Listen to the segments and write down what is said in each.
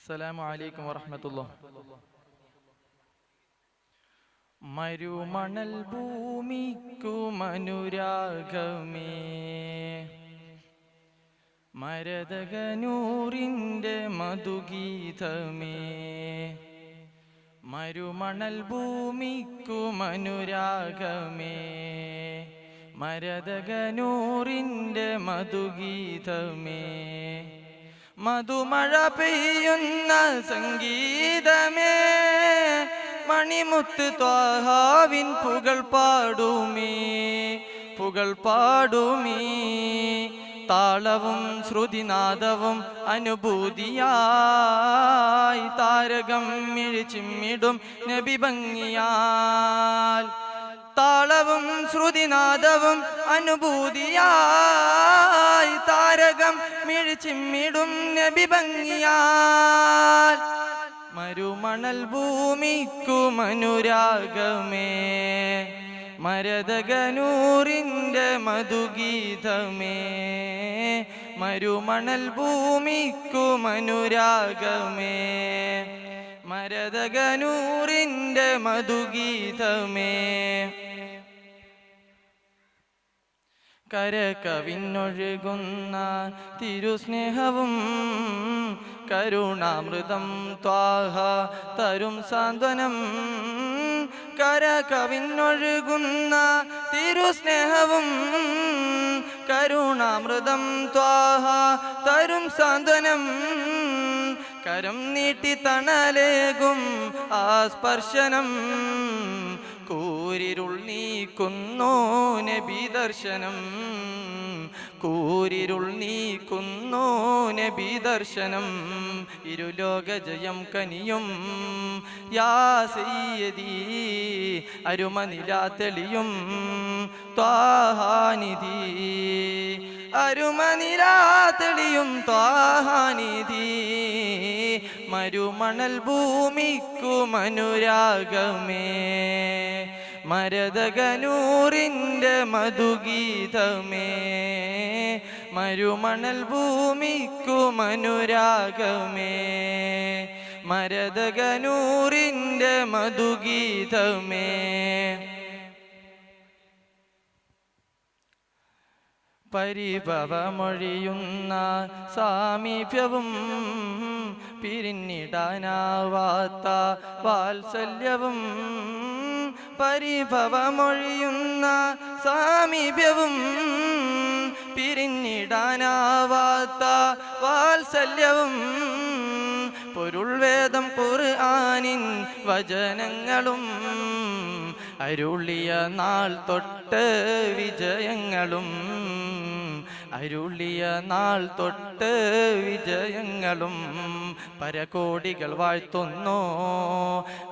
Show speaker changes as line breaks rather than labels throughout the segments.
അസ്സലാമു അലൈക്കും വറഹ്മത്തുള്ളാഹി. മരുമണൽ ഭൂമിക്കുമനുരാഗമേ, മരതകനൂറിൻ്റെ മധുഗീതമേ. മരുമണൽ ഭൂമിക്കുമനുരാഗമേ, മരതകനൂറിൻ്റെ മധുഗീതമേ. മധുമഴ പെയ്യുന്ന സംഗീതമേ, മണിമുത്ത് ത്വാഹാവിൻ പുകൾ പാടുമേ, പുകൾ പാടുമേ. താളവും ശ്രുതിനാദവും അനുഭൂതിയായി താരകം മിഴിച്ചിമ്മിടും നബി ഭംഗിയാൽ. താളവും ശ്രുതിനാദവും അനുഭൂതിയായി താരകം മിഴിച്ചിമ്മിടും നബി ഭംഗിയാൽ. മരുമണൽ ഭൂമിക്കുമനുരാഗമേ, മരതകനൂറിൻ്റെ മധുഗീതമേ. മരുമണൽ ഭൂമിക്കുമനുരാഗമേ, മരതകനൂറിൻ്റെ മധുഗീതമേ. കരകവിഞ്ഞൊഴുകുന്ന തിരുസ്നേഹവും കരുണാമൃതം ത്വാഹ തരും സാന്ത്വനം. കരകവിഞ്ഞൊഴുകുന്ന തിരുസ്നേഹവും കരുണാമൃതം ത്വാഹ തരും സാന്ത്വനം. കരം നീട്ടി തണലേകും ആ സ്പർശനം, കൂരിരുൾ നീക്കുന്നു നബി ദർശനം. കൂരിരുൾ നീക്കുന്നു നബി ദർശനം. ഇരുലോക ജയം കനിയും യാ സയ്യിദി, അരുമനിലാ തെളിയും ത്വാഹാനിധി. അരുമനിലാ തെളിയും ത്വാഹാനിധി. മരുമണൽ ഭൂമിക്കുമനുരാഗമേ, മരതകനൂറിൻ്റെ മധുഗീതമേ. മരുമണൽ ഭൂമിക്കുമനുരാഗമേ, മരതകനൂറിൻ്റെ മധുഗീതമേ. പരിഭവമൊഴിയുന്ന സാമീപ്യവും പിരിഞ്ഞിടാനാവാത്ത വാത്സല്യവും. പരിഭവമൊഴിയുന്ന സാമീപ്യവും പിരിഞ്ഞിടാനാവാത്ത വാത്സല്യവും. പൊരുൾവേദം ഖുർആനിൻ വചനങ്ങളും അരുളിയ നാൾ തൊട്ട് വിജയങ്ങളും. അരുളിയ നാൾ തൊട്ട് വിജയങ്ങളും. പരകോടികൾ വാഴ്ത്തുന്നു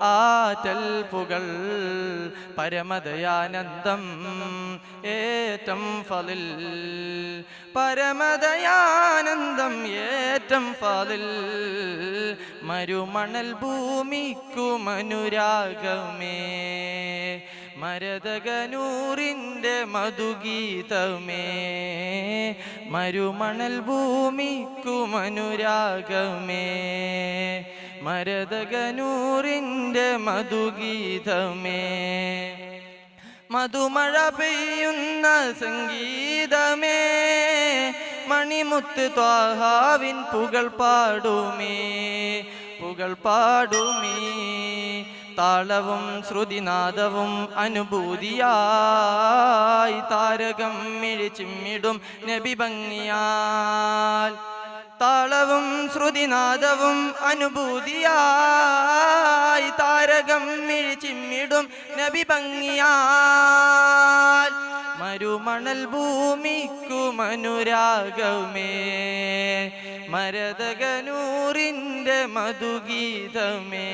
ആറ്റൽ പുകൾ. പരമദയാനന്ദം ഏറ്റം ഫളിൽ. പരമദയാനന്ദം ഏറ്റം ഫളിൽ. മരുമണൽ ഭൂമിക്കുമനുരാഗമേ, മരതകനൂറിൻ്റെ മധുഗീതമേ. മരുമണൽ ഭൂമിക്കുമനുരാഗമേ, മരതകനൂറിൻ്റെ മധുഗീതമേ. മധുമഴ പെയ്യുന്ന സംഗീതമേ, മണിമുത്ത് ത്വാഹാവിൻ പുകൾ പാടുമേ, പുകൾ പാടുമേ. താളവും ശ്രുതിനാദവും അനുഭൂതിയായി താരകം മിഴിച്ചിമ്മിടും നബി ഭംഗിയാൽ. താളവും ശ്രുതിനാദവും അനുഭൂതിയായി താരകം മിഴിച്ചിമ്മിടും നബി ഭംഗിയാൽ. മരുമണൽ ഭൂമിക്കുമനുരാഗമേ, മരതകനൂറിൻ്റെ മധുഗീതമേ.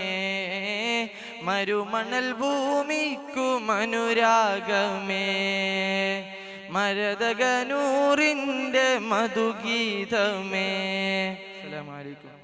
മരുമണൽ ഭൂമിക്കുമനുരാഗമേ, മരതകനൂറിൻ്റെ മധുഗീതമേ. അസ്സലാമു അലൈക്കും.